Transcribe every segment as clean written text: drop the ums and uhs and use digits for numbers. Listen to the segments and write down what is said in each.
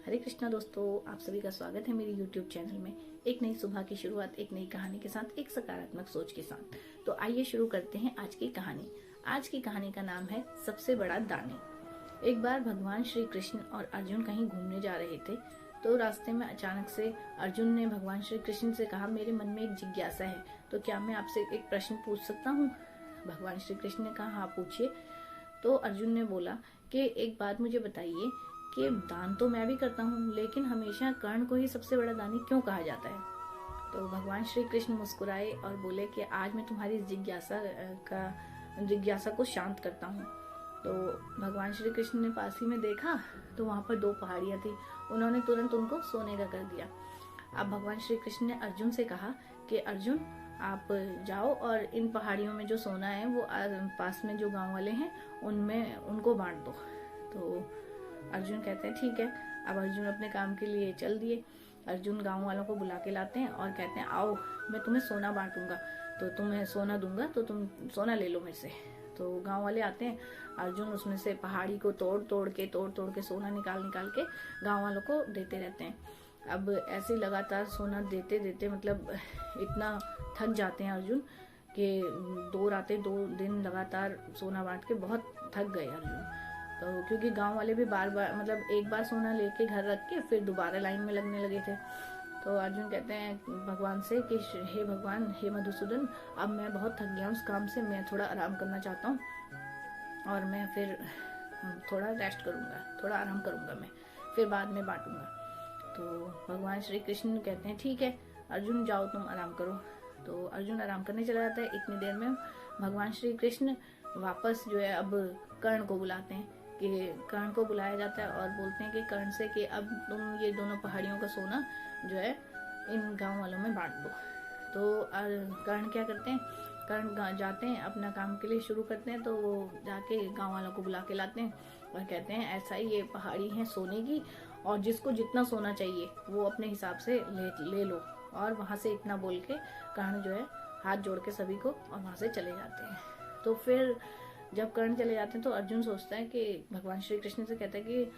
हरे कृष्णा दोस्तों, आप सभी का स्वागत है मेरे YouTube चैनल में। एक नई सुबह की शुरुआत एक नई कहानी के साथ, एक सकारात्मक सोच के साथ। तो आइए शुरू करते हैं आज की कहानी। आज की कहानी का नाम है सबसे बड़ा दानी। एक बार भगवान श्री कृष्ण और अर्जुन कहीं घूमने जा रहे थे, तो रास्ते में अचानक से अर्जुन ने भगवान श्री कृष्ण से कहा, मेरे मन में एक जिज्ञासा है, तो क्या मैं आपसे एक प्रश्न पूछ सकता हूँ? भगवान श्री कृष्ण ने कहा, हाँ पूछिए। तो अर्जुन ने बोला कि एक बात मुझे बताइए कि दान तो मैं भी करता हूँ, लेकिन हमेशा कर्ण को ही सबसे बड़ा दानी क्यों कहा जाता है? तो भगवान श्री कृष्ण मुस्कुराए और बोले कि आज मैं तुम्हारी जिज्ञासा को शांत करता हूँ। तो भगवान श्री कृष्ण ने पास ही में देखा तो वहां पर दो पहाड़ियां थी। उन्होंने तुरंत उनको सोने का कर दिया। अब भगवान श्री कृष्ण ने अर्जुन से कहा कि अर्जुन, आप जाओ और इन पहाड़ियों में जो सोना है वो पास में जो गांव वाले हैं उनमें उनको बांट दो। तो अर्जुन कहते हैं ठीक है। अब अर्जुन अपने काम के लिए चल दिए। अर्जुन गांव वालों को बुला के लाते हैं और कहते हैं, आओ मैं तुम्हें सोना बांटूंगा, तो तुम्हें सोना दूंगा, तो तुम सोना ले लो मेरे से। तो गांव वाले आते हैं। अर्जुन उसमें से पहाड़ी को तोड़ तोड़ के सोना निकाल के गांव वालों को देते रहते हैं। अब ऐसे लगातार सोना देते देते मतलब इतना थक जाते हैं अर्जुन कि 2 रातें 2 दिन लगातार सोना बांट के बहुत थक गए अर्जुन। तो क्योंकि गांव वाले भी बार बार मतलब एक बार सोना लेके घर रख के फिर दोबारा लाइन में लगने लगे थे। तो अर्जुन कहते हैं भगवान से कि हे भगवान, हे मधुसूदन, अब मैं बहुत थक गया उस काम से, मैं थोड़ा आराम करना चाहता हूँ और मैं फिर थोड़ा रेस्ट करूंगा, थोड़ा आराम करूंगा, मैं फिर बाद में बांटूंगा। तो भगवान श्री कृष्ण कहते हैं ठीक है अर्जुन, जाओ तुम आराम करो। तो अर्जुन आराम करने चला जाता है। इतनी देर में भगवान श्री कृष्ण वापस जो है अब कर्ण को बुलाते हैं कि कर्ण को बुलाया जाता है और बोलते हैं कि कर्ण से कि अब तुम ये दोनों पहाड़ियों का सोना जो है इन गांव वालों में बांट दो। तो कर्ण क्या करते हैं, कर्ण जाते हैं अपना काम के लिए शुरू करते हैं। तो वो जाके गांव वालों को बुला के लाते हैं और कहते हैं ऐसा ही ये पहाड़ी है सोने की, और जिसको जितना सोना चाहिए वो अपने हिसाब से ले लो। और वहां से इतना बोल के कर्ण जो है हाथ जोड़ के सभी को और वहां से चले जाते हैं। तो फिर जब कर्ण चले जाते हैं तो अर्जुन सोचता है कि भगवान श्री कृष्ण से कहता है कि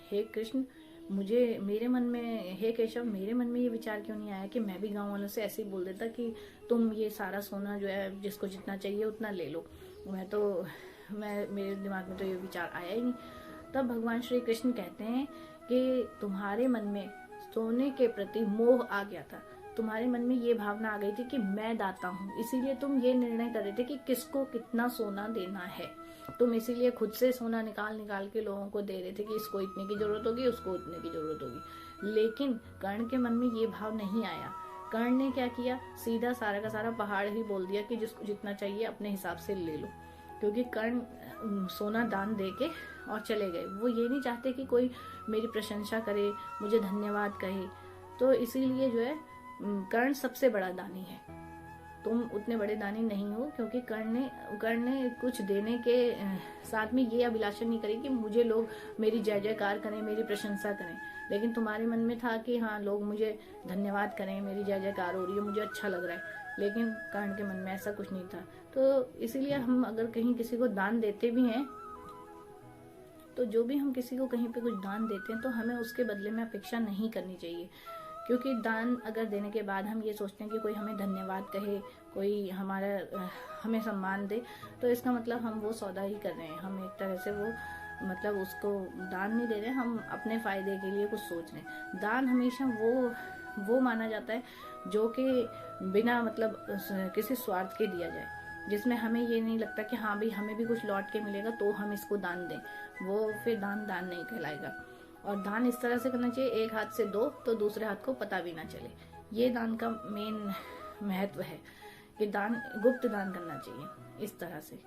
हे कृष्ण, मुझे मेरे मन में, हे केशव, मेरे मन में ये विचार क्यों नहीं आया कि मैं भी गांव वालों से ऐसे ही बोल देता कि तुम ये सारा सोना जो है जिसको जितना चाहिए उतना ले लो। मेरे दिमाग में तो ये विचार आया ही नहीं। तब भगवान श्री कृष्ण कहते हैं कि तुम्हारे मन में सोने के प्रति मोह आ गया था, तुम्हारे मन में ये भावना आ गई थी कि मैं दाता हूँ, इसीलिए तुम ये निर्णय कर रहे थे कि किसको कितना सोना देना है। तुम इसीलिए खुद से सोना निकाल के लोगों को दे रहे थे कि इसको इतने की जरूरत होगी, उसको इतने की जरूरत होगी। लेकिन कर्ण के मन में ये भाव नहीं आया। कर्ण ने क्या किया, सीधा सारा का सारा पहाड़ ही बोल दिया कि जिसको जितना चाहिए अपने हिसाब से ले लो। क्योंकि कर्ण सोना दान दे के और चले गए। वो ये नहीं चाहते कि कोई मेरी प्रशंसा करे, मुझे धन्यवाद कहे। तो इसीलिए जो है कर्ण सबसे बड़ा दानी है। तुम उतने बड़े दानी नहीं हो, क्योंकि कर्ण ने कुछ देने के साथ में ये अभिलाषा नहीं करी कि मुझे लोग मेरी जय जयकार करें, मेरी प्रशंसा करें। लेकिन तुम्हारे मन में था कि हाँ लोग मुझे धन्यवाद करें, मेरी जय जयकार हो रही है, मुझे अच्छा लग रहा है। लेकिन कर्ण के मन में ऐसा कुछ नहीं था। तो इसीलिए हम अगर कहीं किसी को दान देते भी हैं, तो जो भी हम किसी को कहीं पे कुछ दान देते हैं तो हमें उसके बदले में अपेक्षा नहीं करनी चाहिए। क्योंकि दान अगर देने के बाद हम ये सोचते हैं कि कोई हमें धन्यवाद कहे, कोई हमें सम्मान दे, तो इसका मतलब हम वो सौदा ही कर रहे हैं। हम एक तरह से वो मतलब उसको दान नहीं दे रहे, हम अपने फायदे के लिए कुछ सोच रहे हैं। दान हमेशा वो माना जाता है जो कि बिना मतलब किसी स्वार्थ के दिया जाए, जिसमें हमें ये नहीं लगता कि हाँ भाई हमें भी कुछ लौट के मिलेगा तो हम इसको दान दें। वो फिर दान नहीं कहलाएगा। और दान इस तरह से करना चाहिए, एक हाथ से दो तो दूसरे हाथ को पता भी ना चले। ये दान का मेन महत्व है कि गुप्त दान करना चाहिए इस तरह से।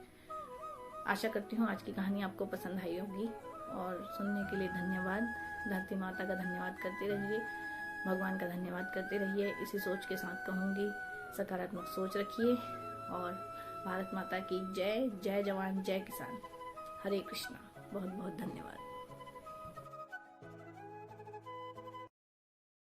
आशा करती हूँ आज की कहानी आपको पसंद आई होगी, और सुनने के लिए धन्यवाद। धरती माता का धन्यवाद करते रहिए, भगवान का धन्यवाद करते रहिए। इसी सोच के साथ कहूँगी, सकारात्मक सोच रखिए। और भारत माता की जय। जय जवान जय किसान। हरे कृष्णा। बहुत बहुत धन्यवाद।